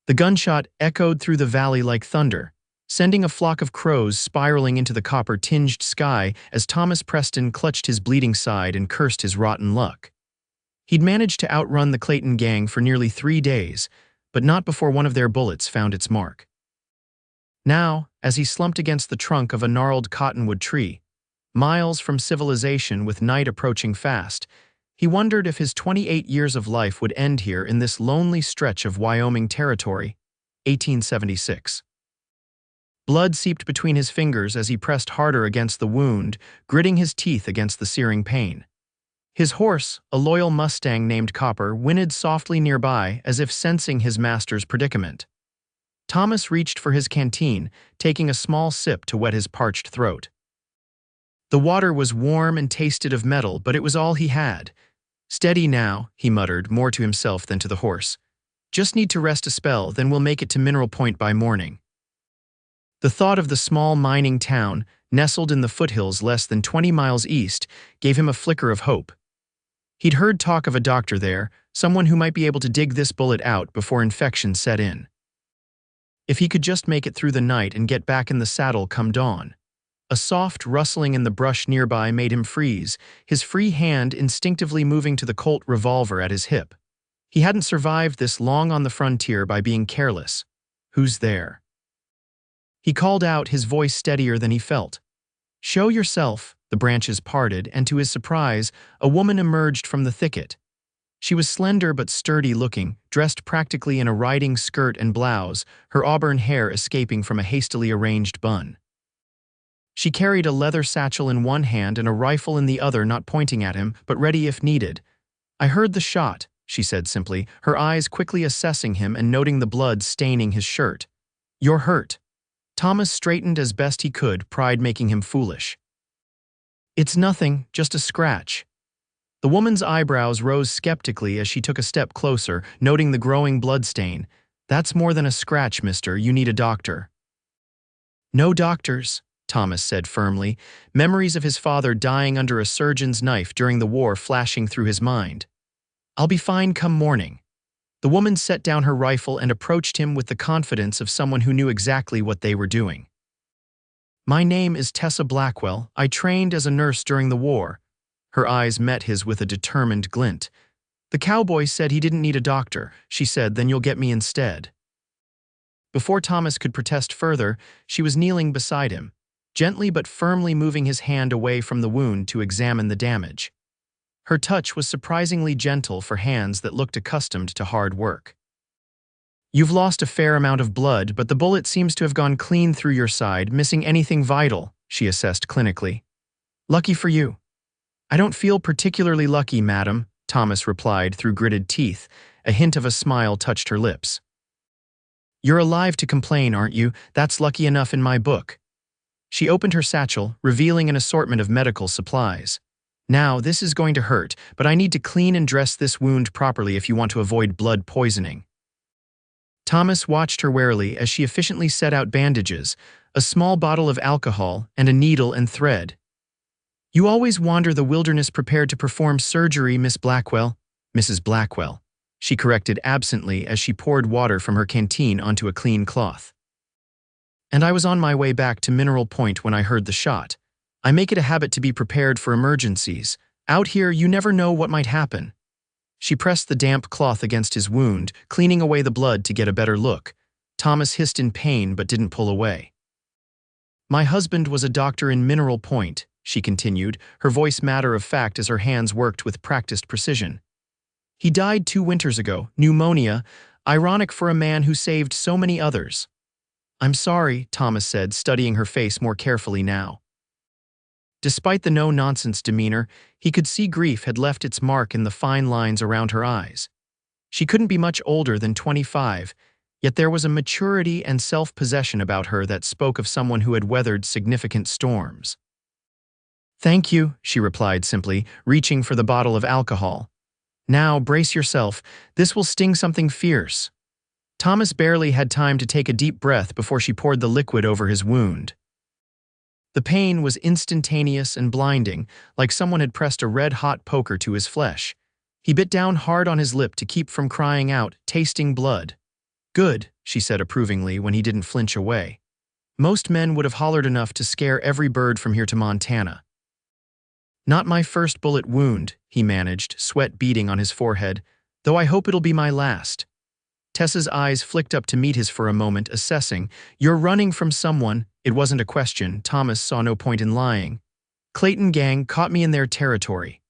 The gunshot echoed through the valley like thunder, sending a flock of crows spiraling into the copper-tinged sky as Thomas Preston clutched his bleeding side and cursed his rotten luck. He'd managed to outrun the Clayton gang for nearly 3 days, but not before one of their bullets found its mark. Now, as he slumped against the trunk of a gnarled cottonwood tree, miles from civilization with night approaching fast, he wondered if his 28 years of life would end here in this lonely stretch of Wyoming Territory, 1876. Blood seeped between his fingers as he pressed harder against the wound, gritting his teeth against the searing pain. His horse, a loyal Mustang named Copper, whinnied softly nearby as if sensing his master's predicament. Thomas reached for his canteen, taking a small sip to wet his parched throat. The water was warm and tasted of metal, but it was all he had. "Steady now," he muttered, more to himself than to the horse. "Just need to rest a spell, then we'll make it to Mineral Point by morning." The thought of the small mining town, nestled in the foothills less than 20 miles east, gave him a flicker of hope. He'd heard talk of a doctor there, someone who might be able to dig this bullet out before infection set in. If he could just make it through the night and get back in the saddle come dawn. A soft rustling in the brush nearby made him freeze, his free hand instinctively moving to the Colt revolver at his hip. He hadn't survived this long on the frontier by being careless. "Who's there?" He called out, his voice steadier than he felt. "Show yourself." The branches parted, and to his surprise, a woman emerged from the thicket. She was slender but sturdy-looking, dressed practically in a riding skirt and blouse, her auburn hair escaping from a hastily arranged bun. She carried a leather satchel in one hand and a rifle in the other, not pointing at him, but ready if needed. "I heard the shot," she said simply, her eyes quickly assessing him and noting the blood staining his shirt. "You're hurt." Thomas straightened as best he could, pride making him foolish. "It's nothing, just a scratch." The woman's eyebrows rose skeptically as she took a step closer, noting the growing bloodstain. "That's more than a scratch, mister. You need a doctor." "No doctors," Thomas said firmly, memories of his father dying under a surgeon's knife during the war flashing through his mind. "I'll be fine come morning." The woman set down her rifle and approached him with the confidence of someone who knew exactly what they were doing. "My name is Tessa Blackwell. I trained as a nurse during the war." Her eyes met his with a determined glint. "The cowboy said he didn't need a doctor," she said, "then you'll get me instead." Before Thomas could protest further, she was kneeling beside him, gently but firmly moving his hand away from the wound to examine the damage. Her touch was surprisingly gentle for hands that looked accustomed to hard work. "You've lost a fair amount of blood, but the bullet seems to have gone clean through your side, missing anything vital," she assessed clinically. "Lucky for you." "I don't feel particularly lucky, madam," Thomas replied through gritted teeth. A hint of a smile touched her lips. "You're alive to complain, aren't you? That's lucky enough in my book." She opened her satchel, revealing an assortment of medical supplies. "Now, this is going to hurt, but I need to clean and dress this wound properly if you want to avoid blood poisoning." Thomas watched her warily as she efficiently set out bandages, a small bottle of alcohol, and a needle and thread. "You always wander the wilderness prepared to perform surgery, Miss Blackwell." "Mrs. Blackwell," she corrected absently as she poured water from her canteen onto a clean cloth. "And I was on my way back to Mineral Point when I heard the shot. I make it a habit to be prepared for emergencies. Out here, you never know what might happen." She pressed the damp cloth against his wound, cleaning away the blood to get a better look. Thomas hissed in pain but didn't pull away. "My husband was a doctor in Mineral Point," she continued, her voice matter-of-fact as her hands worked with practiced precision. "He died 2 winters ago, pneumonia, ironic for a man who saved so many others." "I'm sorry," Thomas said, studying her face more carefully now. Despite the no-nonsense demeanor, he could see grief had left its mark in the fine lines around her eyes. She couldn't be much older than 25, yet there was a maturity and self-possession about her that spoke of someone who had weathered significant storms. "Thank you," she replied simply, reaching for the bottle of alcohol. "Now, brace yourself. This will sting something fierce." Thomas barely had time to take a deep breath before she poured the liquid over his wound. The pain was instantaneous and blinding, like someone had pressed a red-hot poker to his flesh. He bit down hard on his lip to keep from crying out, tasting blood. "Good," she said approvingly when he didn't flinch away. Most men would have hollered enough to scare every bird from here to Montana. Not my first bullet wound, he managed, sweat beading on his forehead, though I hope it'll be my last. Tessa's eyes flicked up to meet his for a moment, assessing. You're running from someone. It wasn't a question. Thomas saw no point in lying. Clayton gang caught me in their territory.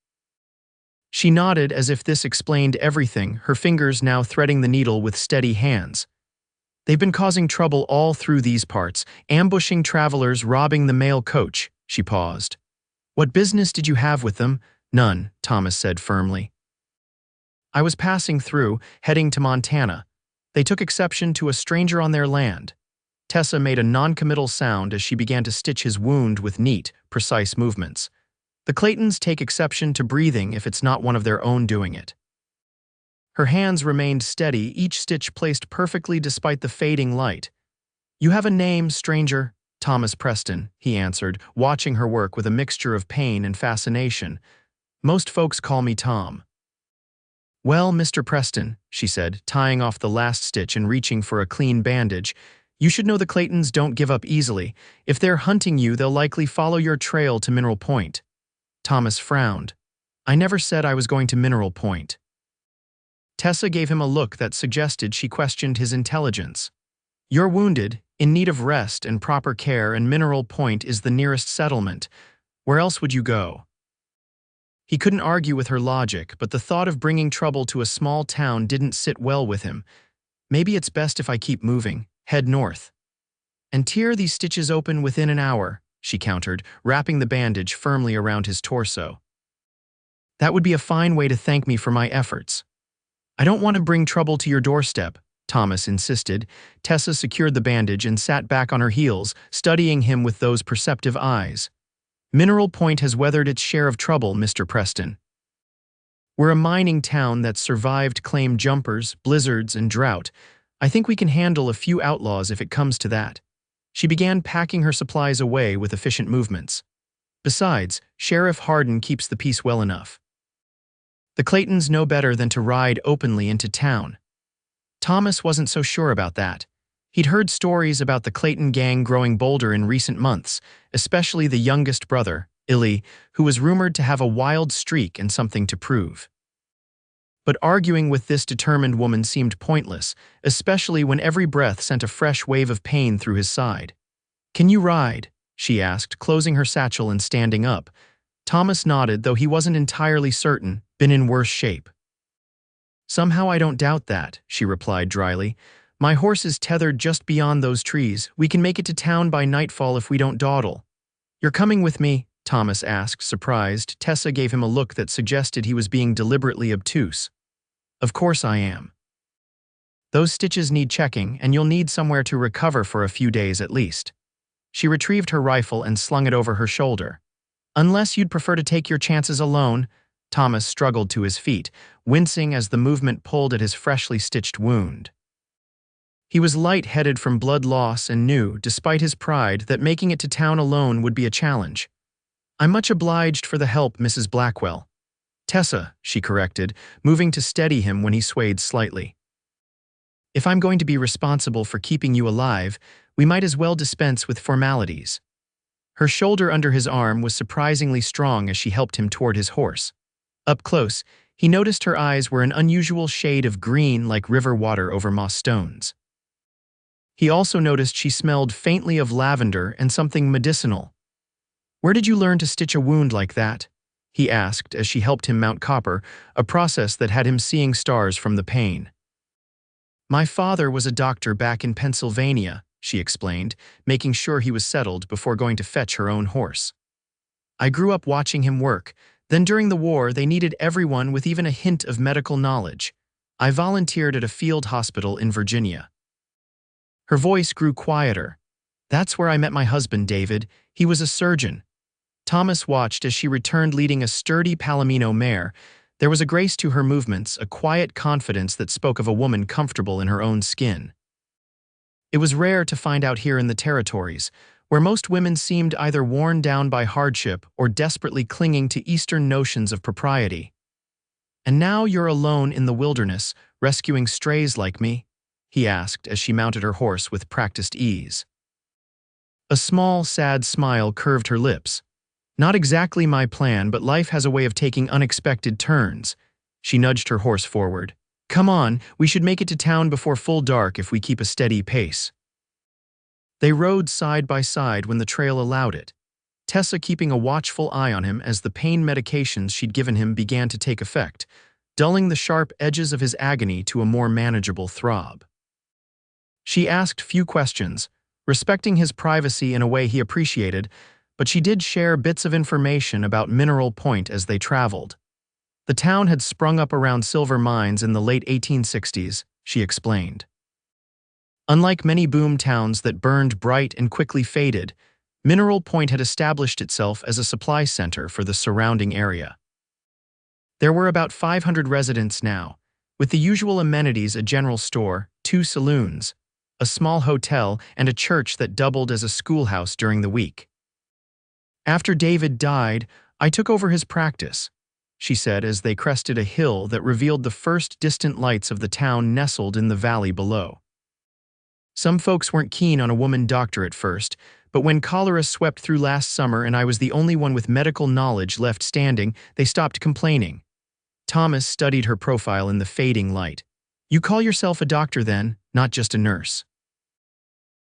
She nodded as if this explained everything, her fingers now threading the needle with steady hands. They've been causing trouble all through these parts, ambushing travelers, robbing the mail coach. She paused. What business did you have with them? None, Thomas said firmly. I was passing through, heading to Montana. They took exception to a stranger on their land. Tessa made a non-committal sound as she began to stitch his wound with neat, precise movements. The Claytons take exception to breathing if it's not one of their own doing it. Her hands remained steady, each stitch placed perfectly despite the fading light. You have a name, stranger? Thomas Preston, he answered, watching her work with a mixture of pain and fascination. Most folks call me Tom. Well, Mr. Preston, she said, tying off the last stitch and reaching for a clean bandage, you should know the Claytons don't give up easily. If they're hunting you, they'll likely follow your trail to Mineral Point. Thomas frowned. I never said I was going to Mineral Point. Tessa gave him a look that suggested she questioned his intelligence. You're wounded, in need of rest and proper care, and Mineral Point is the nearest settlement. Where else would you go? He couldn't argue with her logic, but the thought of bringing trouble to a small town didn't sit well with him. Maybe it's best if I keep moving, head north. And tear these stitches open within an hour, she countered, wrapping the bandage firmly around his torso. That would be a fine way to thank me for my efforts. I don't want to bring trouble to your doorstep, Thomas insisted. Tessa secured the bandage and sat back on her heels, studying him with those perceptive eyes. Mineral Point has weathered its share of trouble, Mr. Preston. We're a mining town that's survived claim jumpers, blizzards, and drought. I think we can handle a few outlaws if it comes to that. She began packing her supplies away with efficient movements. Besides, Sheriff Hardin keeps the peace well enough. The Claytons know better than to ride openly into town. Thomas wasn't so sure about that. He'd heard stories about the Clayton gang growing bolder in recent months, especially the youngest brother, Illy, who was rumored to have a wild streak and something to prove. But arguing with this determined woman seemed pointless, especially when every breath sent a fresh wave of pain through his side. Can you ride? She asked, closing her satchel and standing up. Thomas nodded, though he wasn't entirely certain, been in worse shape. Somehow I don't doubt that, she replied dryly. My horse is tethered just beyond those trees. We can make it to town by nightfall if we don't dawdle. You're coming with me? Thomas asked, surprised. Tessa gave him a look that suggested he was being deliberately obtuse. Of course I am. Those stitches need checking, and you'll need somewhere to recover for a few days at least. She retrieved her rifle and slung it over her shoulder. Unless you'd prefer to take your chances alone, Thomas struggled to his feet, wincing as the movement pulled at his freshly stitched wound. He was light-headed from blood loss and knew, despite his pride, that making it to town alone would be a challenge. I'm much obliged for the help, Mrs. Blackwell. Tessa, she corrected, moving to steady him when he swayed slightly. If I'm going to be responsible for keeping you alive, we might as well dispense with formalities. Her shoulder under his arm was surprisingly strong as she helped him toward his horse. Up close, he noticed her eyes were an unusual shade of green like river water over moss stones. He also noticed she smelled faintly of lavender and something medicinal. Where did you learn to stitch a wound like that? He asked as she helped him mount Copper, a process that had him seeing stars from the pain. My father was a doctor back in Pennsylvania, she explained, making sure he was settled before going to fetch her own horse. I grew up watching him work. Then during the war, they needed everyone with even a hint of medical knowledge. I volunteered at a field hospital in Virginia. Her voice grew quieter. That's where I met my husband, David. He was a surgeon. Thomas watched as she returned leading a sturdy Palomino mare. There was a grace to her movements, a quiet confidence that spoke of a woman comfortable in her own skin. It was rare to find out here in the territories, where most women seemed either worn down by hardship or desperately clinging to Eastern notions of propriety. And now you're alone in the wilderness, rescuing strays like me. he asked as she mounted her horse with practiced ease. A small, sad smile curved her lips. Not exactly my plan, but life has a way of taking unexpected turns. She nudged her horse forward. Come on, we should make it to town before full dark if we keep a steady pace. They rode side by side when the trail allowed it, Tessa keeping a watchful eye on him as the pain medications she'd given him began to take effect, dulling the sharp edges of his agony to a more manageable throb. She asked few questions, respecting his privacy in a way he appreciated, but she did share bits of information about Mineral Point as they traveled. The town had sprung up around silver mines in the late 1860s, she explained. Unlike many boom towns that burned bright and quickly faded, Mineral Point had established itself as a supply center for the surrounding area. There were about 500 residents now, with the usual amenities: a general store, 2 saloons, a small hotel, and a church that doubled as a schoolhouse during the week. After David died, I took over his practice, she said as they crested a hill that revealed the first distant lights of the town nestled in the valley below. Some folks weren't keen on a woman doctor at first, but when cholera swept through last summer and I was the only one with medical knowledge left standing, they stopped complaining. Thomas studied her profile in the fading light. You call yourself a doctor then, not just a nurse.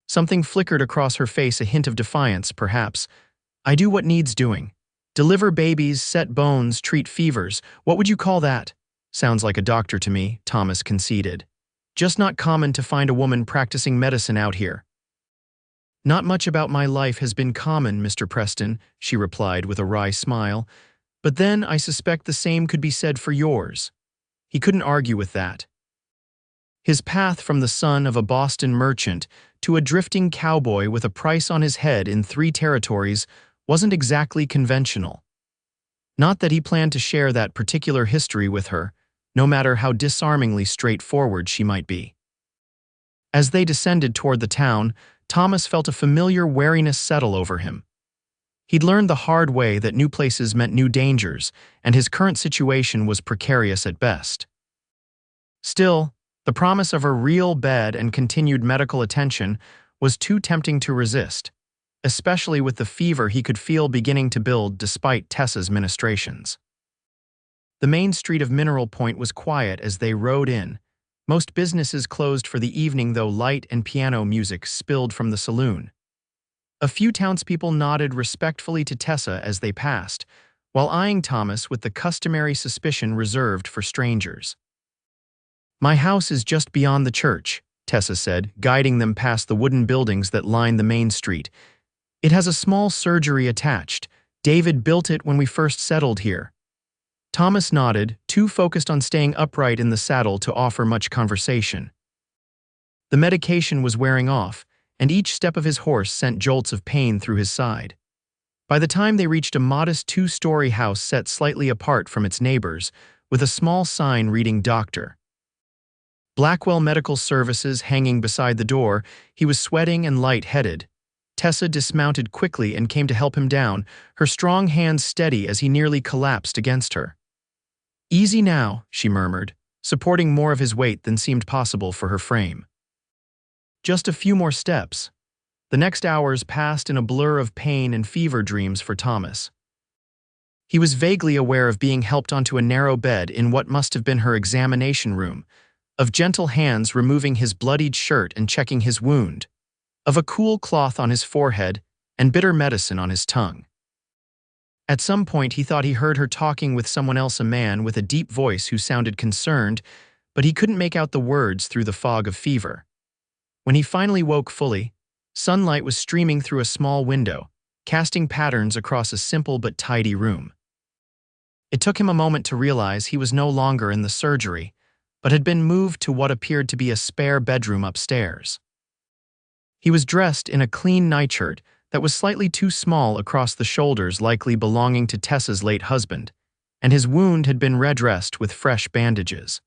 Something flickered across her face, a hint of defiance, perhaps. I do what needs doing. Deliver babies, set bones, treat fevers. What would you call that? Sounds like a doctor to me, Thomas conceded. Just not common to find a woman practicing medicine out here. Not much about my life has been common, Mr. Preston, she replied with a wry smile. But then I suspect the same could be said for yours. He couldn't argue with that. His path from the son of a Boston merchant to a drifting cowboy with a price on his head in 3 territories wasn't exactly conventional. Not that he planned to share that particular history with her, no matter how disarmingly straightforward she might be. As they descended toward the town, Thomas felt a familiar wariness settle over him. He'd learned the hard way that new places meant new dangers, and his current situation was precarious at best. Still, the promise of a real bed and continued medical attention was too tempting to resist, especially with the fever he could feel beginning to build despite Tessa's ministrations. The main street of Mineral Point was quiet as they rode in. Most businesses closed for the evening, though light and piano music spilled from the saloon. A few townspeople nodded respectfully to Tessa as they passed, while eyeing Thomas with the customary suspicion reserved for strangers. My house is just beyond the church, Tessa said, guiding them past the wooden buildings that line the main street. It has a small surgery attached. David built it when we first settled here. Thomas nodded, too focused on staying upright in the saddle to offer much conversation. The medication was wearing off, and each step of his horse sent jolts of pain through his side. By the time they reached a modest 2-story house set slightly apart from its neighbors, with a small sign reading Dr. Blackwell Medical Services hanging beside the door, he was sweating and light-headed. Tessa dismounted quickly and came to help him down, her strong hands steady as he nearly collapsed against her. Easy now, she murmured, supporting more of his weight than seemed possible for her frame. Just a few more steps. The next hours passed in a blur of pain and fever dreams for Thomas. He was vaguely aware of being helped onto a narrow bed in what must have been her examination room, of gentle hands removing his bloodied shirt and checking his wound, of a cool cloth on his forehead and bitter medicine on his tongue. At some point he thought he heard her talking with someone else, a man with a deep voice who sounded concerned, but he couldn't make out the words through the fog of fever. When he finally woke fully, sunlight was streaming through a small window, casting patterns across a simple but tidy room. It took him a moment to realize he was no longer in the surgery, but had been moved to what appeared to be a spare bedroom upstairs. He was dressed in a clean nightshirt that was slightly too small across the shoulders, likely belonging to Tessa's late husband, and his wound had been redressed with fresh bandages.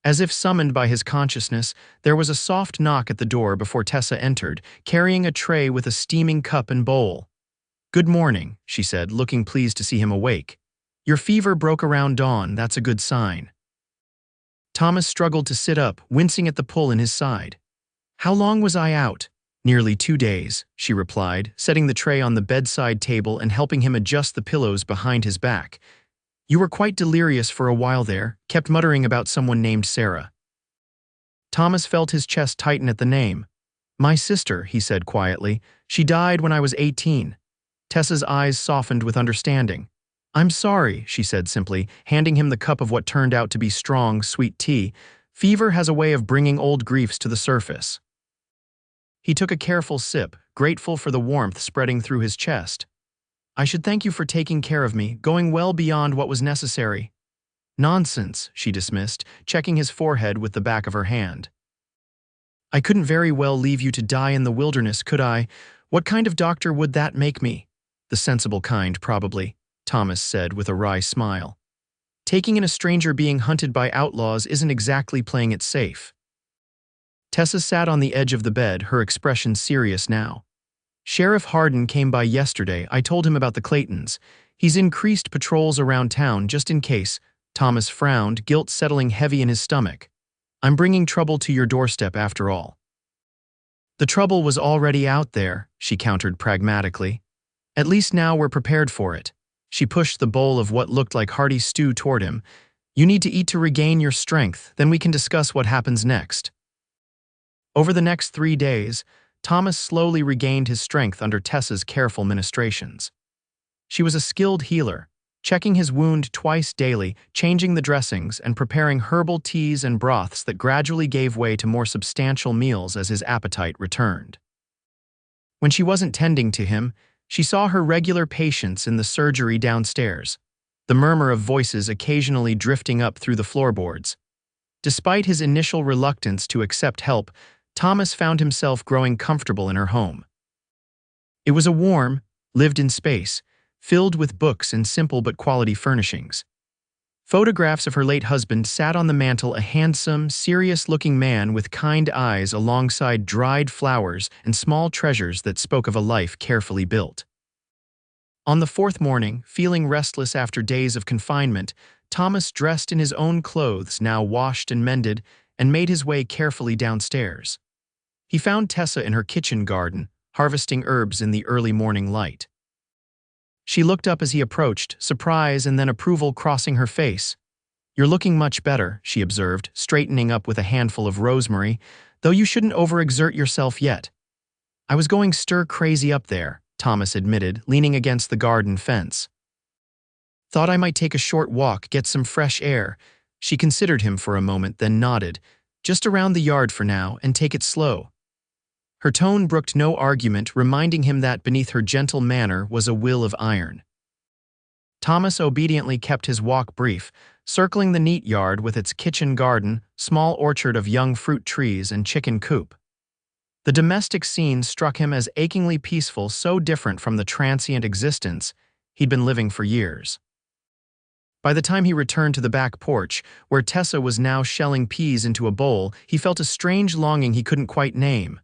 As if summoned by his consciousness, there was a soft knock at the door before Tessa entered, carrying a tray with a steaming cup and bowl. "Good morning," she said, looking pleased to see him awake. "Your fever broke around dawn, that's a good sign." Thomas struggled to sit up, wincing at the pull in his side. "How long was I out?" "Nearly 2 days," she replied, setting the tray on the bedside table and helping him adjust the pillows behind his back. "You were quite delirious for a while there, kept muttering about someone named Sarah." Thomas felt his chest tighten at the name. "My sister," he said quietly. "She died when I was 18. Tessa's eyes softened with understanding. "I'm sorry," she said simply, handing him the cup of what turned out to be strong, sweet tea. "Fever has a way of bringing old griefs to the surface." He took a careful sip, grateful for the warmth spreading through his chest. "I should thank you for taking care of me, going well beyond what was necessary." "Nonsense," she dismissed, checking his forehead with the back of her hand. "I couldn't very well leave you to die in the wilderness, could I? What kind of doctor would that make me?" "The sensible kind, probably," Thomas said with a wry smile. "Taking in a stranger being hunted by outlaws isn't exactly playing it safe." Tessa sat on the edge of the bed, her expression serious now. "Sheriff Hardin came by yesterday. I told him about the Claytons. He's increased patrols around town just in case." Thomas frowned, guilt settling heavy in his stomach. "I'm bringing trouble to your doorstep after all." "The trouble was already out there," she countered pragmatically. "At least now we're prepared for it." She pushed the bowl of what looked like hearty stew toward him. "You need to eat to regain your strength, then we can discuss what happens next." Over the next 3 days, Thomas slowly regained his strength under Tessa's careful ministrations. She was a skilled healer, checking his wound twice daily, changing the dressings, and preparing herbal teas and broths that gradually gave way to more substantial meals as his appetite returned. When she wasn't tending to him, she saw her regular patients in the surgery downstairs, the murmur of voices occasionally drifting up through the floorboards. Despite his initial reluctance to accept help, Thomas found himself growing comfortable in her home. It was a warm, lived-in space, filled with books and simple but quality furnishings. Photographs of her late husband sat on the mantel, a handsome, serious-looking man with kind eyes alongside dried flowers and small treasures that spoke of a life carefully built. On the 4th morning, feeling restless after days of confinement, Thomas dressed in his own clothes, now washed and mended, and made his way carefully downstairs. He found Tessa in her kitchen garden, harvesting herbs in the early morning light. She looked up as he approached, surprise and then approval crossing her face. "You're looking much better," she observed, straightening up with a handful of rosemary, "though you shouldn't overexert yourself yet." "I was going stir-crazy up there," Thomas admitted, leaning against the garden fence. "Thought I might take a short walk, get some fresh air." She considered him for a moment, then nodded. "Just around the yard for now, and take it slow." Her tone brooked no argument, reminding him that beneath her gentle manner was a will of iron. Thomas obediently kept his walk brief, circling the neat yard with its kitchen garden, small orchard of young fruit trees, and chicken coop. The domestic scene struck him as achingly peaceful, so different from the transient existence he'd been living for years. By the time he returned to the back porch, where Tessa was now shelling peas into a bowl, he felt a strange longing he couldn't quite name.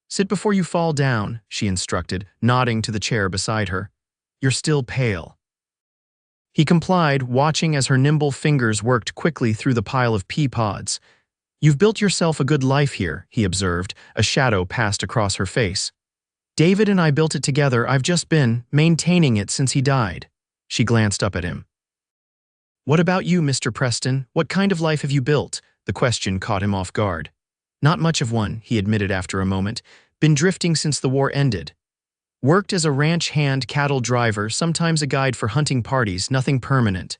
"Sit before you fall down," she instructed, nodding to the chair beside her. "You're still pale." He complied, watching as her nimble fingers worked quickly through the pile of pea pods. "You've built yourself a good life here," he observed. A shadow passed across her face. "David and I built it together. I've just been maintaining it since he died." She glanced up at him. "What about you, Mr. Preston? What kind of life have you built?" The question caught him off guard. "Not much of one," he admitted after a moment. "Been drifting since the war ended. Worked as a ranch hand, cattle driver, sometimes a guide for hunting parties, nothing permanent."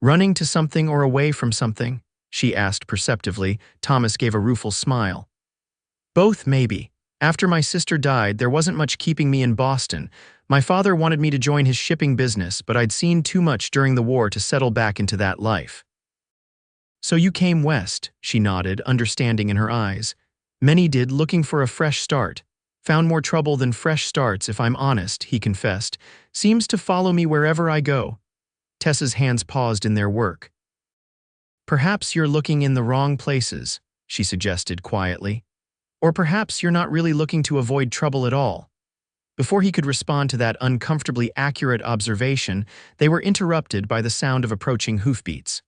"Running to something or away from something?" she asked perceptively. Thomas gave a rueful smile. "Both, maybe. After my sister died, there wasn't much keeping me in Boston. My father wanted me to join his shipping business, but I'd seen too much during the war to settle back into that life." "So you came west," she nodded, understanding in her eyes. "Many did, looking for a fresh start. Found more trouble than fresh starts, if I'm honest," he confessed. "Seems to follow me wherever I go." Tessa's hands paused in their work. "Perhaps you're looking in the wrong places," she suggested quietly. "Or perhaps you're not really looking to avoid trouble at all." Before he could respond to that uncomfortably accurate observation, they were interrupted by the sound of approaching hoofbeats.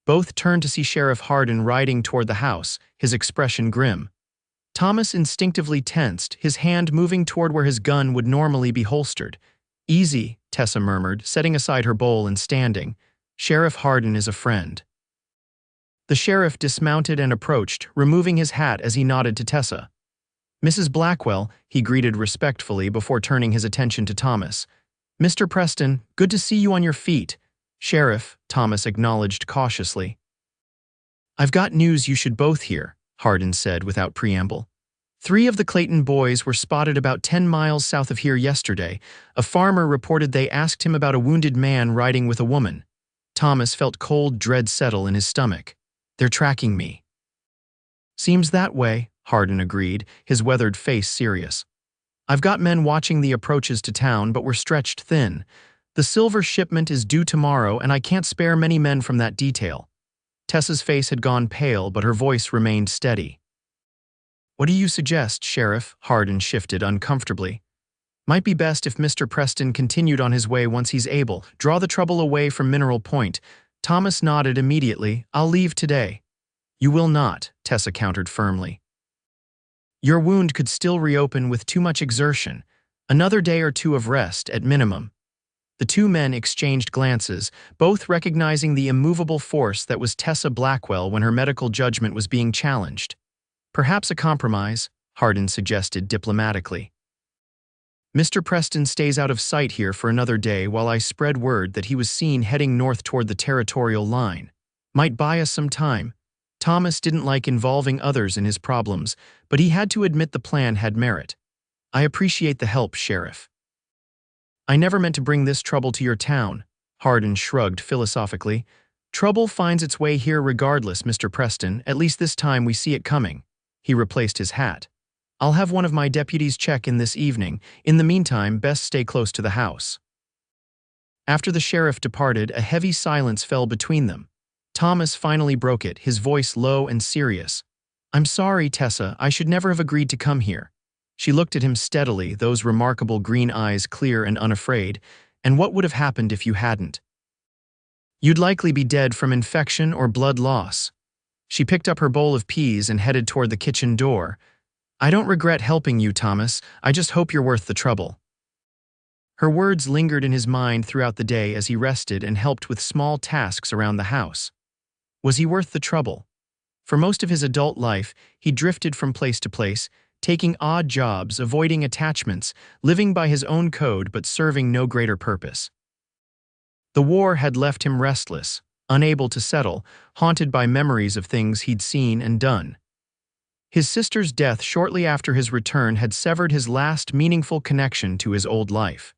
Both turned to see Sheriff Hardin riding toward the house, his expression grim. Thomas instinctively tensed, his hand moving toward where his gun would normally be holstered. "Easy," Tessa murmured, setting aside her bowl and standing. "Sheriff Hardin is a friend." The sheriff dismounted and approached, removing his hat as he nodded to Tessa. "Mrs. Blackwell," he greeted respectfully before turning his attention to Thomas. "Mr. Preston, good to see you on your feet." "Sheriff," Thomas acknowledged cautiously. "I've got news you should both hear," Hardin said without preamble. "Three of the Clayton boys were spotted about 10 miles south of here yesterday. A farmer reported they asked him about a wounded man riding with a woman." Thomas felt cold dread settle in his stomach. "They're tracking me." "Seems that way," Hardin agreed, his weathered face serious. "I've got men watching the approaches to town, but we're stretched thin. The silver shipment is due tomorrow, and I can't spare many men from that detail." Tessa's face had gone pale, but her voice remained steady. "What do you suggest, Sheriff?" Hardin shifted uncomfortably. "Might be best if Mr. Preston continued on his way once he's able. Draw the trouble away from Mineral Point." Thomas nodded immediately. "I'll leave today." "You will not," Tessa countered firmly. "Your wound could still reopen with too much exertion. Another day or two of rest, at minimum." The two men exchanged glances, both recognizing the immovable force that was Tessa Blackwell when her medical judgment was being challenged. "Perhaps a compromise," Hardin suggested diplomatically. "Mr. Preston stays out of sight here for another day while I spread word that he was seen heading north toward the territorial line. Might buy us some time." Thomas didn't like involving others in his problems, but he had to admit the plan had merit. "I appreciate the help, Sheriff." "I never meant to bring this trouble to your town," Hardin shrugged philosophically. "Trouble finds its way here regardless, Mr. Preston. At least this time we see it coming." He replaced his hat. "I'll have one of my deputies check in this evening. In the meantime, best stay close to the house." After the sheriff departed, a heavy silence fell between them. Thomas finally broke it, his voice low and serious. "I'm sorry, Tessa. I should never have agreed to come here." She looked at him steadily, those remarkable green eyes clear and unafraid. "And what would have happened if you hadn't?" "You'd likely be dead from infection or blood loss." She picked up her bowl of peas and headed toward the kitchen door. "I don't regret helping you, Thomas. I just hope you're worth the trouble." Her words lingered in his mind throughout the day as he rested and helped with small tasks around the house. Was he worth the trouble? For most of his adult life, he drifted from place to place, taking odd jobs, avoiding attachments, living by his own code but serving no greater purpose. The war had left him restless, unable to settle, haunted by memories of things he'd seen and done. His sister's death shortly after his return had severed his last meaningful connection to his old life.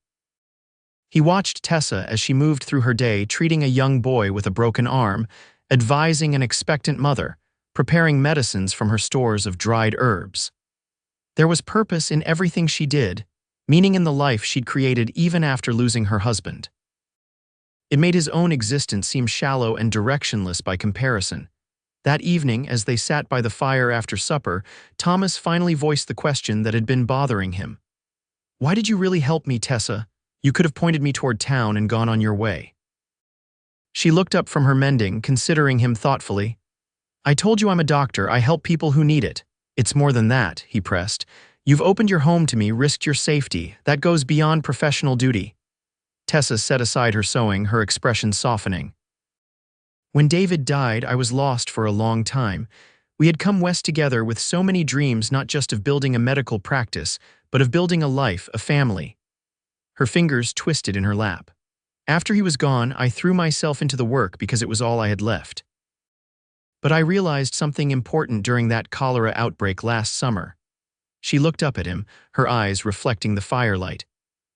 He watched Tessa as she moved through her day, treating a young boy with a broken arm, advising an expectant mother, preparing medicines from her stores of dried herbs. There was purpose in everything she did, meaning in the life she'd created even after losing her husband. It made his own existence seem shallow and directionless by comparison. That evening, as they sat by the fire after supper, Thomas finally voiced the question that had been bothering him. "Why did you really help me, Tessa? You could have pointed me toward town and gone on your way." She looked up from her mending, considering him thoughtfully. "I told you I'm a doctor. I help people who need it." "It's more than that," he pressed. "You've opened your home to me, risked your safety. That goes beyond professional duty." Tessa set aside her sewing, her expression softening. "When David died, I was lost for a long time. We had come west together with so many dreams, not just of building a medical practice, but of building a life, a family." Her fingers twisted in her lap. "After he was gone, I threw myself into the work because it was all I had left. But I realized something important during that cholera outbreak last summer." She looked up at him, her eyes reflecting the firelight.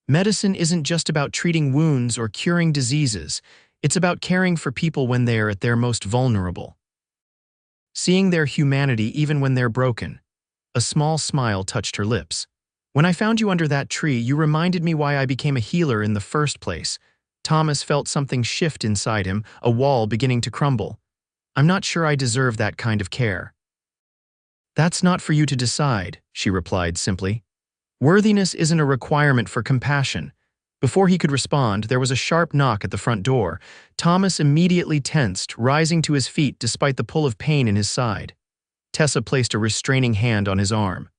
"Medicine isn't just about treating wounds or curing diseases. It's about caring for people when they're at their most vulnerable. Seeing their humanity even when they're broken." A small smile touched her lips. "When I found you under that tree, you reminded me why I became a healer in the first place." Thomas felt something shift inside him, a wall beginning to crumble. "I'm not sure I deserve that kind of care." "That's not for you to decide," she replied simply. "Worthiness isn't a requirement for compassion. Before he could respond, there was a sharp knock at the front door. Thomas immediately tensed, rising to his feet despite the pull of pain in his side. Tessa placed a restraining hand on his arm.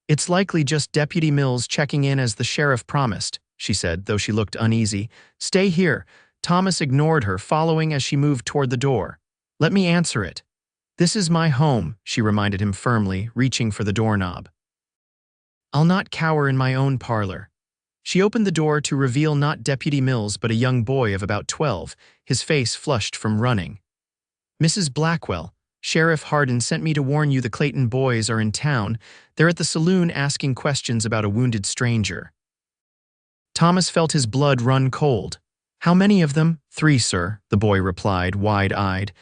"It's likely just Deputy Mills checking in as the sheriff promised," she said, though she looked uneasy. "Stay here." Thomas ignored her, following as she moved toward the door. "Let me answer it." "This is my home," she reminded him firmly, reaching for the doorknob. "I'll not cower in my own parlor." She opened the door to reveal not Deputy Mills but a young boy of about 12, his face flushed from running. "Mrs. Blackwell, Sheriff Hardin sent me to warn you the Clayton boys are in town. They're at the saloon asking questions about a wounded stranger." Thomas felt his blood run cold. "How many of them?" "3, sir," the boy replied, wide-eyed.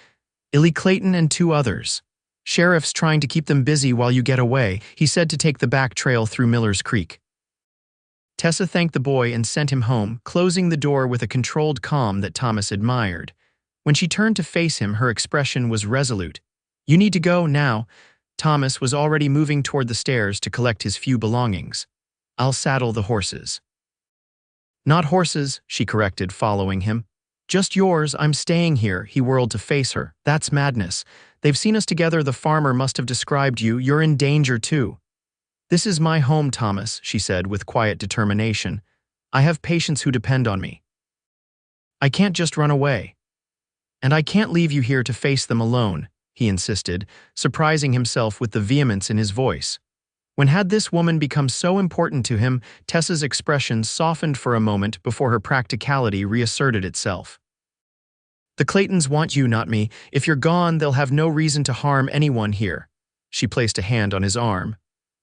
"Illy Clayton and 2 others. Sheriff's trying to keep them busy while you get away. He said to take the back trail through Miller's Creek." Tessa thanked the boy and sent him home, closing the door with a controlled calm that Thomas admired. When she turned to face him, her expression was resolute. "You need to go now." Thomas was already moving toward the stairs to collect his few belongings. "I'll saddle the horses." "Not horses," she corrected, following him. "Just yours. I'm staying here." He whirled to face her. "That's madness. They've seen us together. The farmer must have described you. You're in danger too." "This is my home, Thomas," she said with quiet determination. "I have patients who depend on me. I can't just run away. And I can't leave you here to face them alone," he insisted, surprising himself with the vehemence in his voice. When had this woman become so important to him? Tessa's expression softened for a moment before her practicality reasserted itself. "The Claytons want you, not me. If you're gone, they'll have no reason to harm anyone here." She placed a hand on his arm.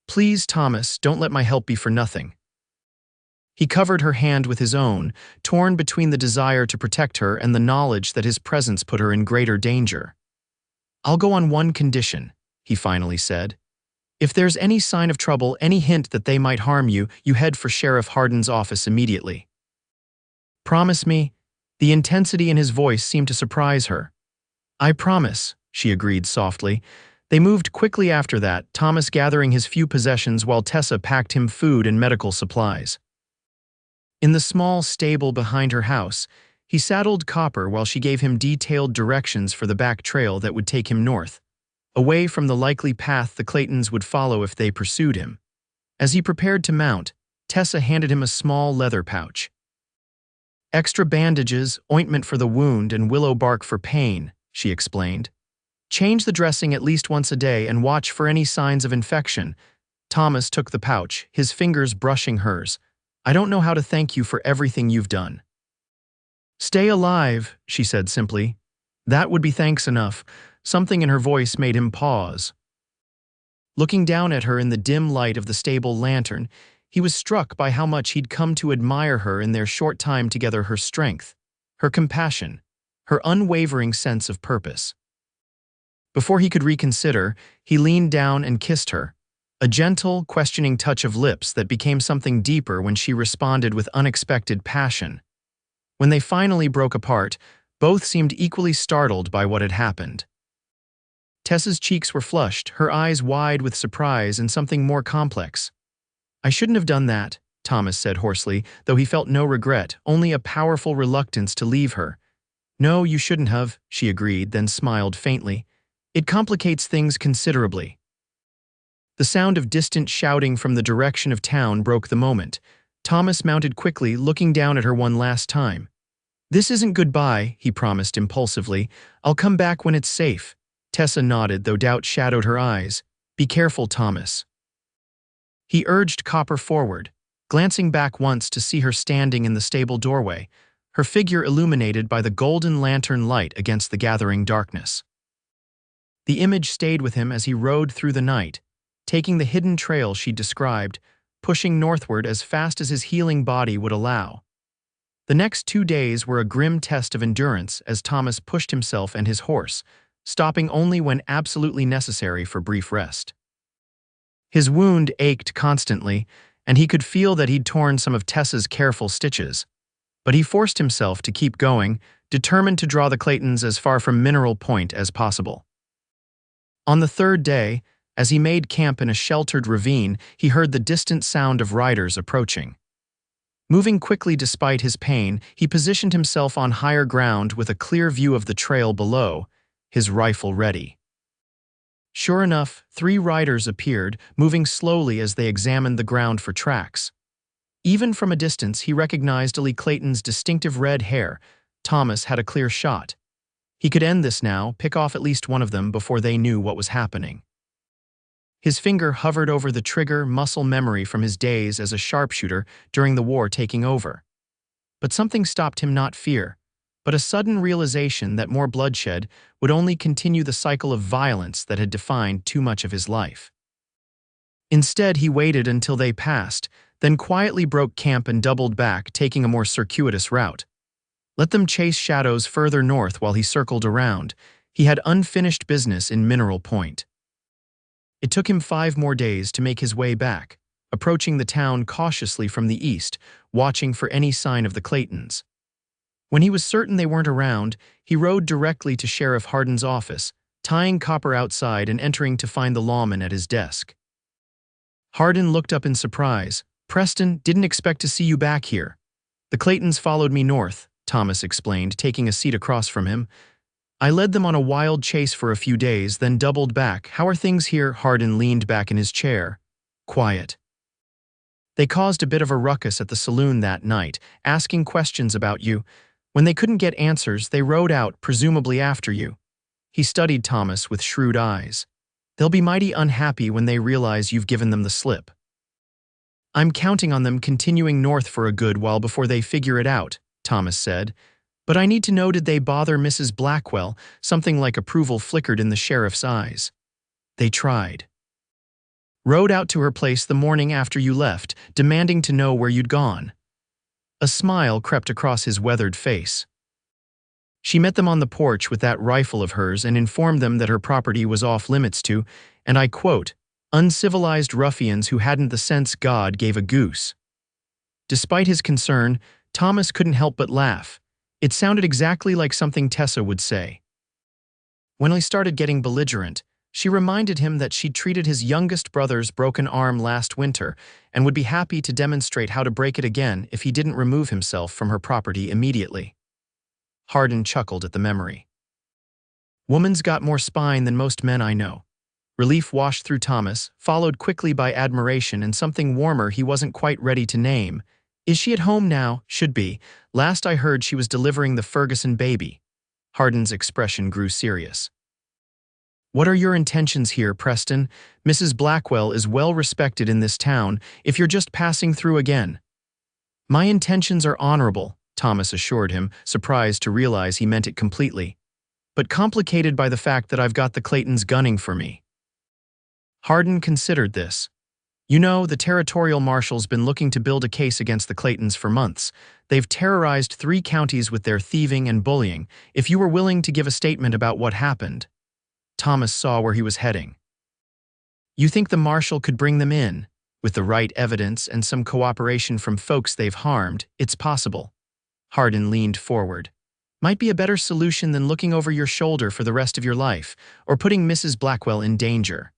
"Please, Thomas, don't let my help be for nothing." He covered her hand with his own, torn between the desire to protect her and the knowledge that his presence put her in greater danger. "I'll go on one condition," he finally said. "If there's any sign of trouble, any hint that they might harm you, you head for Sheriff Hardin's office immediately. Promise me?" The intensity in his voice seemed to surprise her. "I promise," she agreed softly. They moved quickly after that, Thomas gathering his few possessions while Tessa packed him food and medical supplies. In the small stable behind her house, he saddled Copper while she gave him detailed directions for the back trail that would take him north, away from the likely path the Claytons would follow if they pursued him. As he prepared to mount, Tessa handed him a small leather pouch. "Extra bandages, ointment for the wound, and willow bark for pain," she explained. "Change the dressing at least once a day and watch for any signs of infection." Thomas took the pouch, his fingers brushing hers. "I don't know how to thank you for everything you've done." "Stay alive," she said simply. "That would be thanks enough." Something in her voice made him pause. Looking down at her in the dim light of the stable lantern, he was struck by how much he'd come to admire her in their short time together, her strength, her compassion, her unwavering sense of purpose. Before he could reconsider, he leaned down and kissed her, a gentle, questioning touch of lips that became something deeper when she responded with unexpected passion. When they finally broke apart, both seemed equally startled by what had happened. Tessa's cheeks were flushed, her eyes wide with surprise and something more complex. "I shouldn't have done that," Thomas said hoarsely, though he felt no regret, only a powerful reluctance to leave her. "No, you shouldn't have," she agreed, then smiled faintly. "It complicates things considerably." The sound of distant shouting from the direction of town broke the moment. Thomas mounted quickly, looking down at her one last time. "This isn't goodbye," he promised impulsively. "I'll come back when it's safe." Tessa nodded, though doubt shadowed her eyes. "Be careful, Thomas." He urged Copper forward, glancing back once to see her standing in the stable doorway, her figure illuminated by the golden lantern light against the gathering darkness. The image stayed with him as he rode through the night, taking the hidden trail she described, pushing northward as fast as his healing body would allow. The next 2 days were a grim test of endurance as Thomas pushed himself and his horse, stopping only when absolutely necessary for brief rest. His wound ached constantly, and he could feel that he'd torn some of Tessa's careful stitches. But he forced himself to keep going, determined to draw the Claytons as far from Mineral Point as possible. On the 3rd day, as he made camp in a sheltered ravine, he heard the distant sound of riders approaching. Moving quickly despite his pain, he positioned himself on higher ground with a clear view of the trail below, his rifle ready. Sure enough, 3 riders appeared, moving slowly as they examined the ground for tracks. Even from a distance, he recognized Clayton's distinctive red hair. Thomas had a clear shot. He could end this now, pick off at least one of them before they knew what was happening. His finger hovered over the trigger, muscle memory from his days as a sharpshooter during the war taking over. But something stopped him, not fear, but a sudden realization that more bloodshed would only continue the cycle of violence that had defined too much of his life. Instead, he waited until they passed, then quietly broke camp and doubled back, taking a more circuitous route. Let them chase shadows further north while he circled around. He had unfinished business in Mineral Point. It took him 5 more days to make his way back, approaching the town cautiously from the east, watching for any sign of the Claytons. When he was certain they weren't around, he rode directly to Sheriff Hardin's office, tying Copper outside and entering to find the lawman at his desk. Hardin looked up in surprise. "Preston, didn't expect to see you back here." "The Claytons followed me north," Thomas explained, taking a seat across from him. "I led them on a wild chase for a few days, then doubled back. How are things here?" Hardin leaned back in his chair. "Quiet." "They caused a bit of a ruckus at the saloon that night, asking questions about you. When they couldn't get answers, they rode out, presumably after you." He studied Thomas with shrewd eyes. "They'll be mighty unhappy when they realize you've given them the slip." "I'm counting on them continuing north for a good while before they figure it out," Thomas said. "But I need to know, did they bother Mrs. Blackwell?" Something like approval flickered in the sheriff's eyes. "They tried. Rode out to her place the morning after you left, demanding to know where you'd gone." A smile crept across his weathered face. "She met them on the porch with that rifle of hers and informed them that her property was off limits to, and I quote, uncivilized ruffians who hadn't the sense God gave a goose." Despite his concern, Thomas couldn't help but laugh. It sounded exactly like something Tessa would say. When he started getting belligerent, she reminded him that she'd treated his youngest brother's broken arm last winter and would be happy to demonstrate how to break it again if he didn't remove himself from her property immediately. Hardin chuckled at the memory. "Woman's got more spine than most men I know." Relief washed through Thomas, followed quickly by admiration and something warmer he wasn't quite ready to name. "Is she at home now?" "Should be. Last I heard she was delivering the Ferguson baby." Hardin's expression grew serious. "What are your intentions here, Preston? Mrs. Blackwell is well respected in this town, if you're just passing through again." "My intentions are honorable," Thomas assured him, surprised to realize he meant it completely, "but complicated by the fact that I've got the Claytons gunning for me." Hardin considered this. "You know, the territorial marshal's been looking to build a case against the Claytons for months. They've terrorized 3 counties with their thieving and bullying. If you were willing to give a statement about what happened." Thomas saw where he was heading. "You think the marshal could bring them in? With the right evidence and some cooperation from folks they've harmed, it's possible." Hardin leaned forward. "Might be a better solution than looking over your shoulder for the rest of your life, or putting Mrs. Blackwell in danger."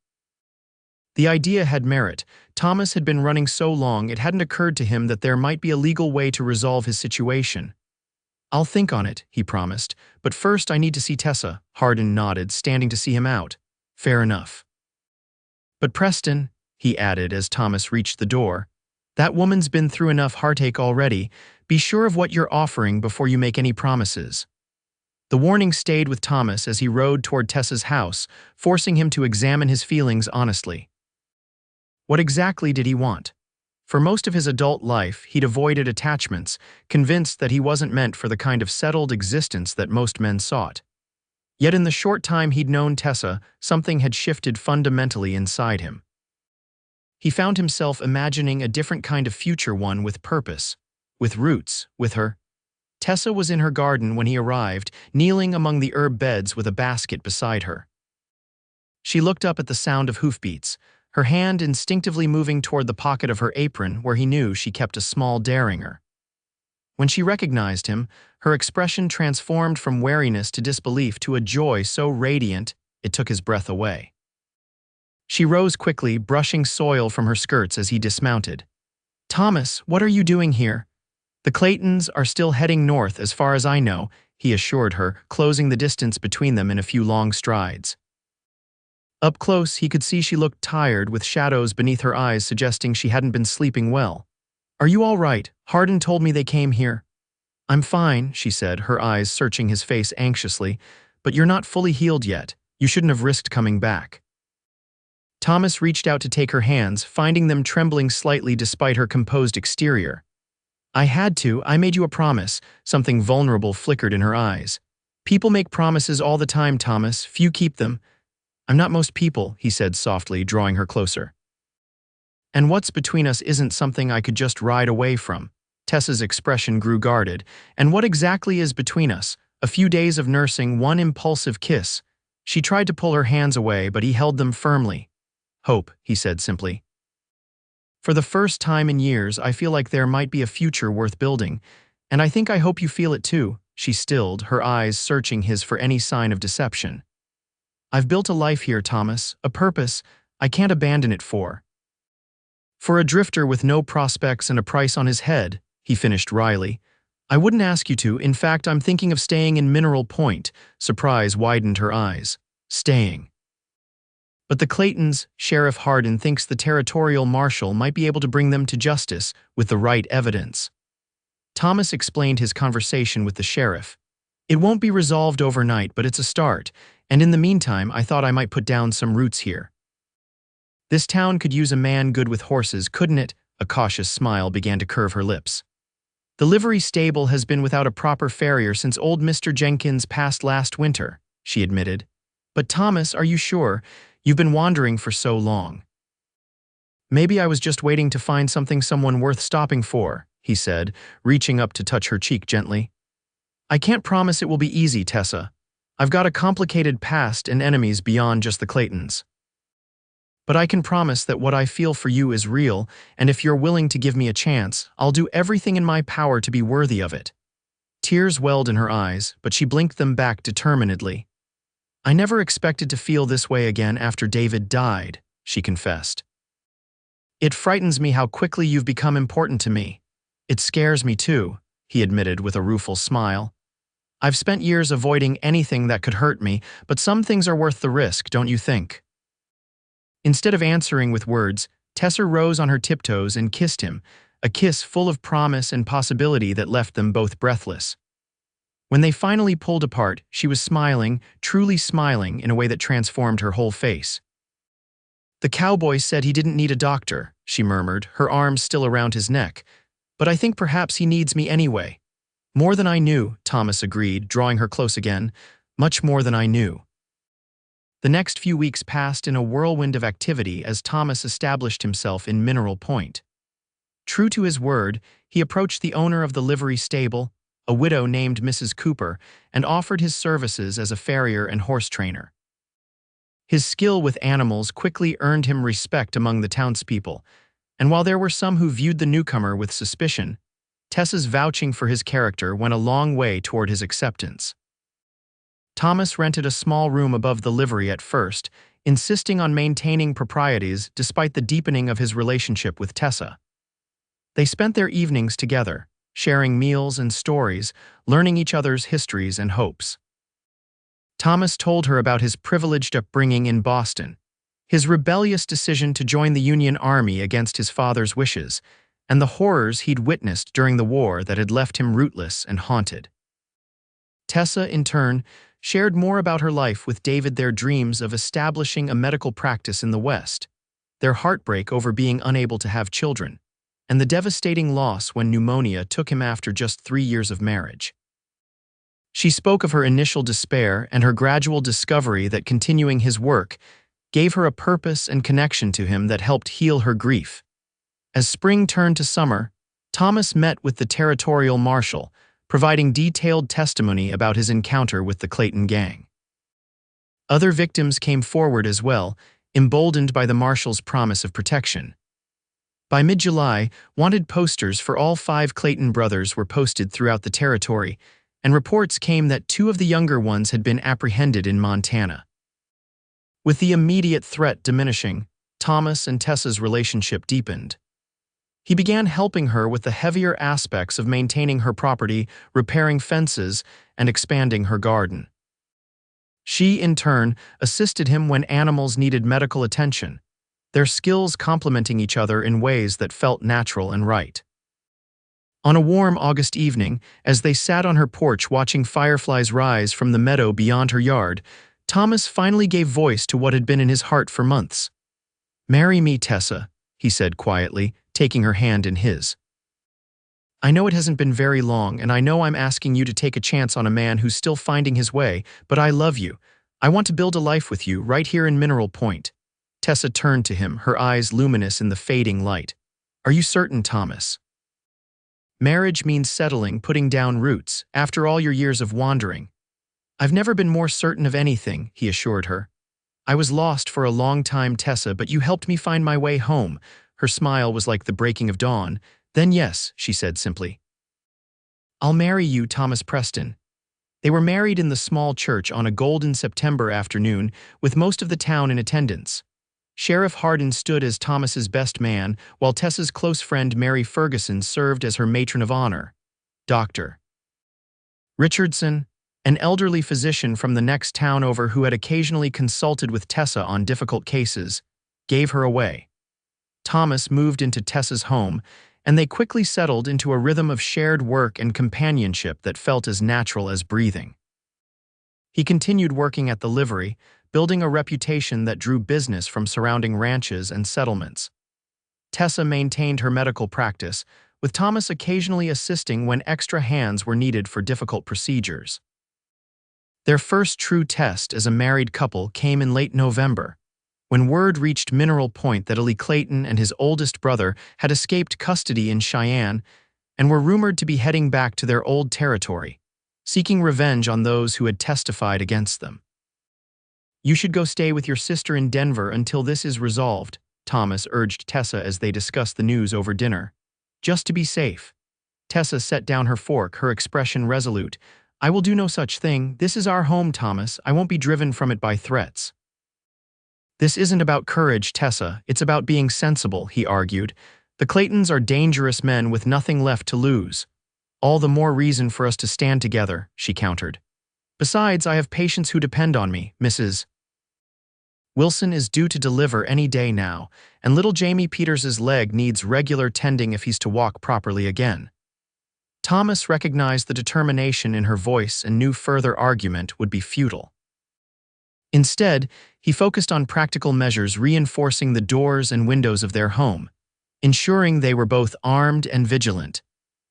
The idea had merit. Thomas had been running so long it hadn't occurred to him that there might be a legal way to resolve his situation. "I'll think on it," he promised, "but first I need to see Tessa." Hardin nodded, standing to see him out. "Fair enough." "But Preston," he added as Thomas reached the door, "that woman's been through enough heartache already. Be sure of what you're offering before you make any promises." The warning stayed with Thomas as he rode toward Tessa's house, forcing him to examine his feelings honestly. What exactly did he want? For most of his adult life, he'd avoided attachments, convinced that he wasn't meant for the kind of settled existence that most men sought. Yet in the short time he'd known Tessa, something had shifted fundamentally inside him. He found himself imagining a different kind of future, one with purpose, with roots, with her. Tessa was in her garden when he arrived, kneeling among the herb beds with a basket beside her. She looked up at the sound of hoofbeats, her hand instinctively moving toward the pocket of her apron where he knew she kept a small derringer. When she recognized him, her expression transformed from wariness to disbelief to a joy so radiant it took his breath away. She rose quickly, brushing soil from her skirts as he dismounted. "Thomas, what are you doing here?" The Claytons are still heading north as far as I know, he assured her, closing the distance between them in a few long strides. Up close, he could see she looked tired, with shadows beneath her eyes suggesting she hadn't been sleeping well. Are you all right? Hardin told me they came here. I'm fine, she said, her eyes searching his face anxiously, but you're not fully healed yet. You shouldn't have risked coming back. Thomas reached out to take her hands, finding them trembling slightly despite her composed exterior. I had to. I made you a promise. Something vulnerable flickered in her eyes. People make promises all the time, Thomas. Few keep them. I'm not most people, he said softly, drawing her closer. And what's between us isn't something I could just ride away from. Tessa's expression grew guarded. And what exactly is between us? A few days of nursing, one impulsive kiss. She tried to pull her hands away, but he held them firmly. Hope, he said simply. For the first time in years, I feel like there might be a future worth building, and I hope you feel it too, she stilled, her eyes searching his for any sign of deception. I've built a life here, Thomas, a purpose I can't abandon it for. For a drifter with no prospects and a price on his head, he finished wryly. I wouldn't ask you to. In fact, I'm thinking of staying in Mineral Point. Surprise widened her eyes. Staying. But the Claytons, Sheriff Hardin thinks the territorial marshal might be able to bring them to justice with the right evidence. Thomas explained his conversation with the sheriff. It won't be resolved overnight, but it's a start, and in the meantime, I thought I might put down some roots here. This town could use a man good with horses, couldn't it? A cautious smile began to curve her lips. The livery stable has been without a proper farrier since old Mr. Jenkins passed last winter, she admitted. But Thomas, are you sure? You've been wandering for so long. Maybe I was just waiting to find someone worth stopping for, he said, reaching up to touch her cheek gently. I can't promise it will be easy, Tessa. I've got a complicated past and enemies beyond just the Claytons. But I can promise that what I feel for you is real, and if you're willing to give me a chance, I'll do everything in my power to be worthy of it. Tears welled in her eyes, but she blinked them back determinedly. I never expected to feel this way again after David died, she confessed. It frightens me how quickly you've become important to me. It scares me too, he admitted with a rueful smile. I've spent years avoiding anything that could hurt me, but some things are worth the risk, don't you think? Instead of answering with words, Tessa rose on her tiptoes and kissed him, a kiss full of promise and possibility that left them both breathless. When they finally pulled apart, she was smiling, truly smiling, in a way that transformed her whole face. The cowboy said he didn't need a doctor, she murmured, her arms still around his neck. But I think perhaps he needs me anyway. More than I knew, Thomas agreed, drawing her close again. Much more than I knew. The next few weeks passed in a whirlwind of activity as Thomas established himself in Mineral Point. True to his word, he approached the owner of the livery stable, a widow named Mrs. Cooper, and offered his services as a farrier and horse trainer. His skill with animals quickly earned him respect among the townspeople, and while there were some who viewed the newcomer with suspicion, Tessa's vouching for his character went a long way toward his acceptance. Thomas rented a small room above the livery at first, insisting on maintaining proprieties despite the deepening of his relationship with Tessa. They spent their evenings together, sharing meals and stories, learning each other's histories and hopes. Thomas told her about his privileged upbringing in Boston, his rebellious decision to join the Union Army against his father's wishes, and the horrors he'd witnessed during the war that had left him rootless and haunted. Tessa, in turn, shared more about her life with David, their dreams of establishing a medical practice in the West, their heartbreak over being unable to have children, and the devastating loss when pneumonia took him after just 3 years of marriage. She spoke of her initial despair and her gradual discovery that continuing his work gave her a purpose and connection to him that helped heal her grief. As spring turned to summer, Thomas met with the territorial marshal, providing detailed testimony about his encounter with the Clayton gang. Other victims came forward as well, emboldened by the marshal's promise of protection. By mid-July, wanted posters for all 5 Clayton brothers were posted throughout the territory, and reports came that 2 of the younger ones had been apprehended in Montana. With the immediate threat diminishing, Thomas and Tessa's relationship deepened. He began helping her with the heavier aspects of maintaining her property, repairing fences, and expanding her garden. She, in turn, assisted him when animals needed medical attention, their skills complementing each other in ways that felt natural and right. On a warm August evening, as they sat on her porch watching fireflies rise from the meadow beyond her yard, Thomas finally gave voice to what had been in his heart for months. "Marry me, Tessa," he said quietly, taking her hand in his. "I know it hasn't been very long, and I know I'm asking you to take a chance on a man who's still finding his way, but I love you. I want to build a life with you, right here in Mineral Point." Tessa turned to him, her eyes luminous in the fading light. "Are you certain, Thomas?" "Marriage means settling, putting down roots, after all your years of wandering." "I've never been more certain of anything," he assured her. "I was lost for a long time, Tessa, but you helped me find my way home." Her smile was like the breaking of dawn. "Then yes," she said simply. "I'll marry you, Thomas Preston." They were married in the small church on a golden September afternoon, with most of the town in attendance. Sheriff Hardin stood as Thomas's best man, while Tessa's close friend Mary Ferguson served as her matron of honor. Dr. Richardson, an elderly physician from the next town over who had occasionally consulted with Tessa on difficult cases, gave her away. Thomas moved into Tessa's home, and they quickly settled into a rhythm of shared work and companionship that felt as natural as breathing. He continued working at the livery, building a reputation that drew business from surrounding ranches and settlements. Tessa maintained her medical practice, with Thomas occasionally assisting when extra hands were needed for difficult procedures. Their first true test as a married couple came in late November, when word reached Mineral Point that Clayton and his oldest brother had escaped custody in Cheyenne and were rumored to be heading back to their old territory, seeking revenge on those who had testified against them. "You should go stay with your sister in Denver until this is resolved," Thomas urged Tessa as they discussed the news over dinner. "Just to be safe." Tessa set down her fork, her expression resolute. "I will do no such thing. This is our home, Thomas. I won't be driven from it by threats." "This isn't about courage, Tessa. It's about being sensible," he argued. "The Claytons are dangerous men with nothing left to lose." "All the more reason for us to stand together," she countered. "Besides, I have patients who depend on me, Mrs. Wilson is due to deliver any day now, and little Jamie Peters's leg needs regular tending if he's to walk properly again." Thomas recognized the determination in her voice and knew further argument would be futile. Instead, he focused on practical measures reinforcing the doors and windows of their home, ensuring they were both armed and vigilant,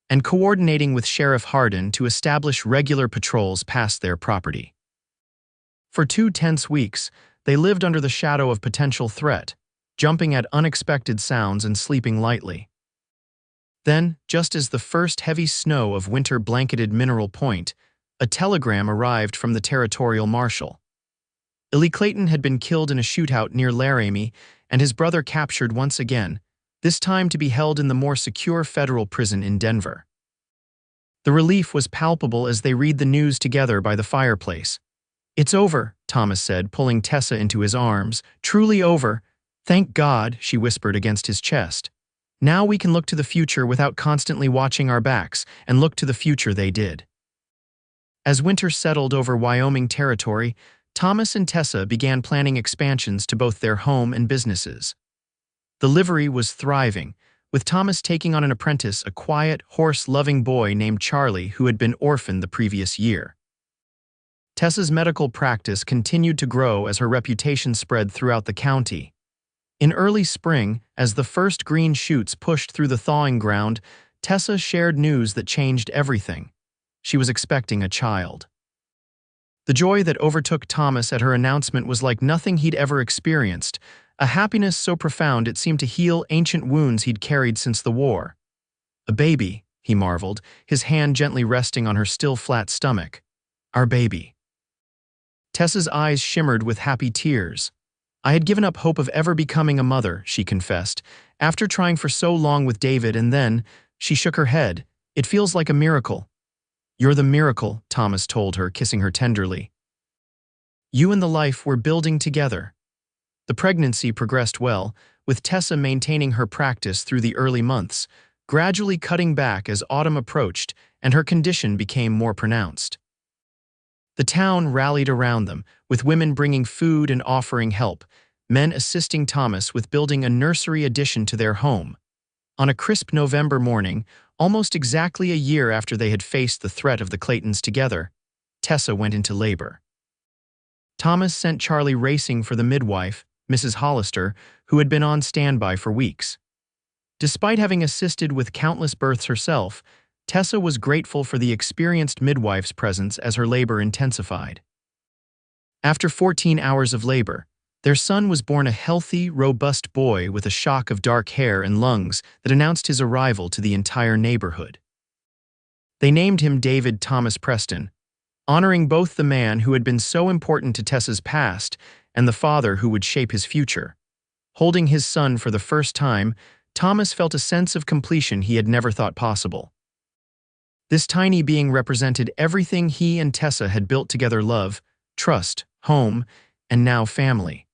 and coordinating with Sheriff Hardin to establish regular patrols past their property. For 2 tense weeks, they lived under the shadow of potential threat, jumping at unexpected sounds and sleeping lightly. Then, just as the first heavy snow of winter blanketed Mineral Point, a telegram arrived from the territorial marshal. Clayton had been killed in a shootout near Laramie, and his brother captured once again, this time to be held in the more secure federal prison in Denver. The relief was palpable as they read the news together by the fireplace. "It's over," Thomas said, pulling Tessa into his arms. "Truly over. Thank God," she whispered against his chest. "Now we can look to the future without constantly watching our backs," and look to the future they did. As winter settled over Wyoming Territory, Thomas and Tessa began planning expansions to both their home and businesses. The livery was thriving, with Thomas taking on an apprentice, a quiet, horse-loving boy named Charlie who had been orphaned the previous year. Tessa's medical practice continued to grow as her reputation spread throughout the county. In early spring, as the first green shoots pushed through the thawing ground, Tessa shared news that changed everything. She was expecting a child. The joy that overtook Thomas at her announcement was like nothing he'd ever experienced, a happiness so profound it seemed to heal ancient wounds he'd carried since the war. "A baby," he marveled, his hand gently resting on her still flat stomach. "Our baby." Tessa's eyes shimmered with happy tears. "I had given up hope of ever becoming a mother," she confessed, "after trying for so long with David, and then," she shook her head, "it feels like a miracle." "You're the miracle," Thomas told her, kissing her tenderly. "You and the life we're building together." The pregnancy progressed well, with Tessa maintaining her practice through the early months, gradually cutting back as autumn approached and her condition became more pronounced. The town rallied around them, with women bringing food and offering help, men assisting Thomas with building a nursery addition to their home. On a crisp November morning, almost exactly a year after they had faced the threat of the Claytons together, Tessa went into labor. Thomas sent Charlie racing for the midwife, Mrs. Hollister, who had been on standby for weeks. Despite having assisted with countless births herself, Tessa was grateful for the experienced midwife's presence as her labor intensified. After 14 hours of labor, their son was born a healthy, robust boy with a shock of dark hair and lungs that announced his arrival to the entire neighborhood. They named him David Thomas Preston, honoring both the man who had been so important to Tessa's past and the father who would shape his future. Holding his son for the first time, Thomas felt a sense of completion he had never thought possible. This tiny being represented everything he and Tessa had built together: love, trust, home, and now family.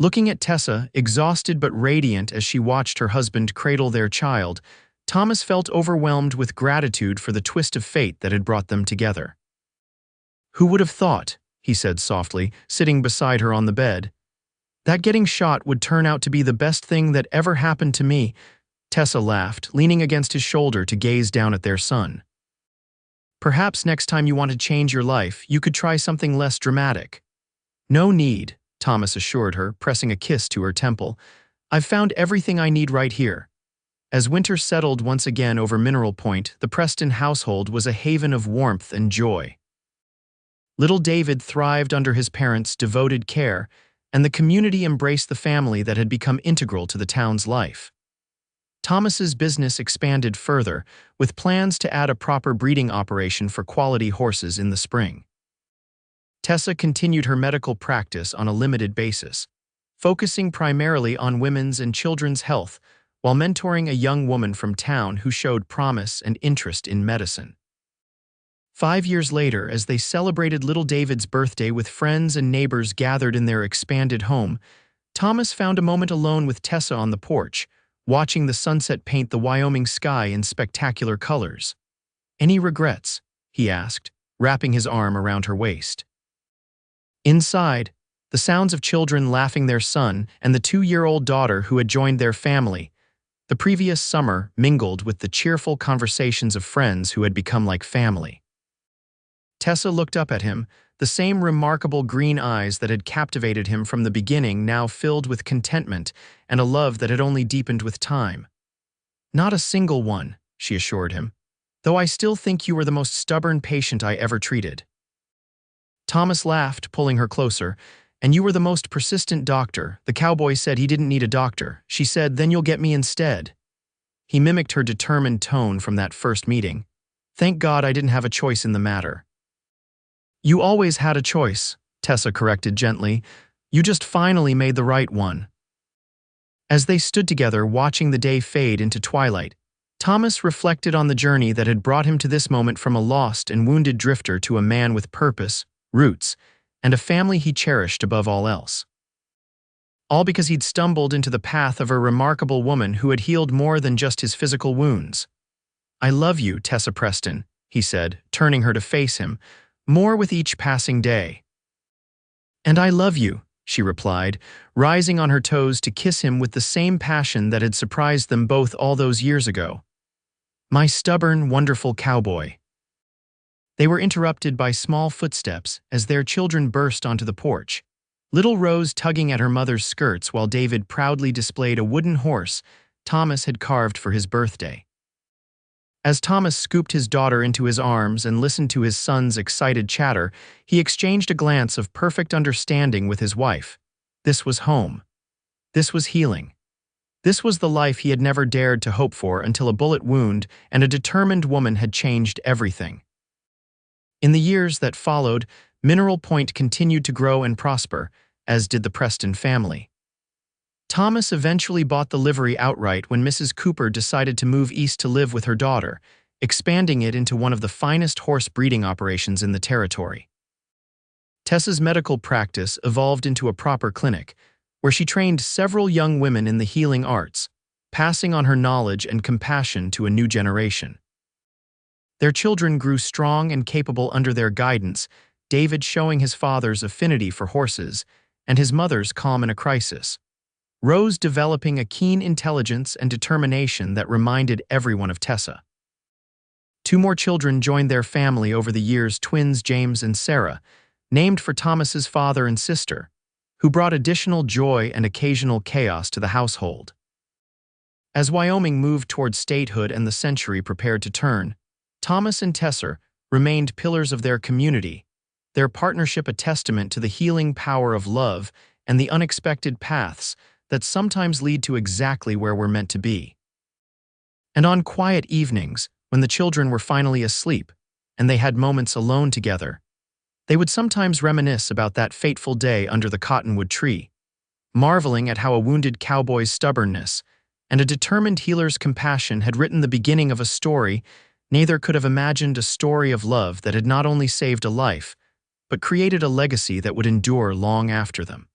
Looking at Tessa, exhausted but radiant as she watched her husband cradle their child, Thomas felt overwhelmed with gratitude for the twist of fate that had brought them together. "Who would have thought," he said softly, sitting beside her on the bed, "that getting shot would turn out to be the best thing that ever happened to me?" Tessa laughed, leaning against his shoulder to gaze down at their son. "Perhaps next time you want to change your life, you could try something less dramatic." "No need," Thomas assured her, pressing a kiss to her temple. "I've found everything I need right here." As winter settled once again over Mineral Point, the Preston household was a haven of warmth and joy. Little David thrived under his parents' devoted care, and the community embraced the family that had become integral to the town's life. Thomas's business expanded further, with plans to add a proper breeding operation for quality horses in the spring. Tessa continued her medical practice on a limited basis, focusing primarily on women's and children's health while mentoring a young woman from town who showed promise and interest in medicine. 5 years later, as they celebrated little David's birthday with friends and neighbors gathered in their expanded home, Thomas found a moment alone with Tessa on the porch, watching the sunset paint the Wyoming sky in spectacular colors. "Any regrets?" he asked, wrapping his arm around her waist. Inside, the sounds of children laughing their son and the 2-year-old daughter who had joined their family the previous summer mingled with the cheerful conversations of friends who had become like family. Tessa looked up at him, the same remarkable green eyes that had captivated him from the beginning now filled with contentment and a love that had only deepened with time. "Not a single one," she assured him, "though I still think you were the most stubborn patient I ever treated." Thomas laughed, pulling her closer. "And you were the most persistent doctor. The cowboy said he didn't need a doctor. She said, 'Then you'll get me instead.'" He mimicked her determined tone from that first meeting. "Thank God I didn't have a choice in the matter." "You always had a choice," Tessa corrected gently. "You just finally made the right one." As they stood together watching the day fade into twilight, Thomas reflected on the journey that had brought him to this moment, from a lost and wounded drifter to a man with purpose, roots, and a family he cherished above all else. All because he'd stumbled into the path of a remarkable woman who had healed more than just his physical wounds. "I love you, Tessa Preston," he said, turning her to face him, "more with each passing day." "And I love you," she replied, rising on her toes to kiss him with the same passion that had surprised them both all those years ago. "My stubborn, wonderful cowboy." They were interrupted by small footsteps as their children burst onto the porch, little Rose tugging at her mother's skirts while David proudly displayed a wooden horse Thomas had carved for his birthday. As Thomas scooped his daughter into his arms and listened to his son's excited chatter, he exchanged a glance of perfect understanding with his wife. This was home. This was healing. This was the life he had never dared to hope for until a bullet wound and a determined woman had changed everything. In the years that followed, Mineral Point continued to grow and prosper, as did the Preston family. Thomas eventually bought the livery outright when Mrs. Cooper decided to move east to live with her daughter, expanding it into one of the finest horse breeding operations in the territory. Tessa's medical practice evolved into a proper clinic, where she trained several young women in the healing arts, passing on her knowledge and compassion to a new generation. Their children grew strong and capable under their guidance, David showing his father's affinity for horses and his mother's calm in a crisis. Rose developing a keen intelligence and determination that reminded everyone of Tessa. Two more children joined their family over the years, twins James and Sarah, named for Thomas's father and sister, who brought additional joy and occasional chaos to the household. As Wyoming moved toward statehood and the century prepared to turn, Thomas and Tessa remained pillars of their community, their partnership a testament to the healing power of love and the unexpected paths that sometimes lead to exactly where we're meant to be. And on quiet evenings, when the children were finally asleep and they had moments alone together, they would sometimes reminisce about that fateful day under the cottonwood tree, marveling at how a wounded cowboy's stubbornness and a determined healer's compassion had written the beginning of a story neither could have imagined, a story of love that had not only saved a life, but created a legacy that would endure long after them.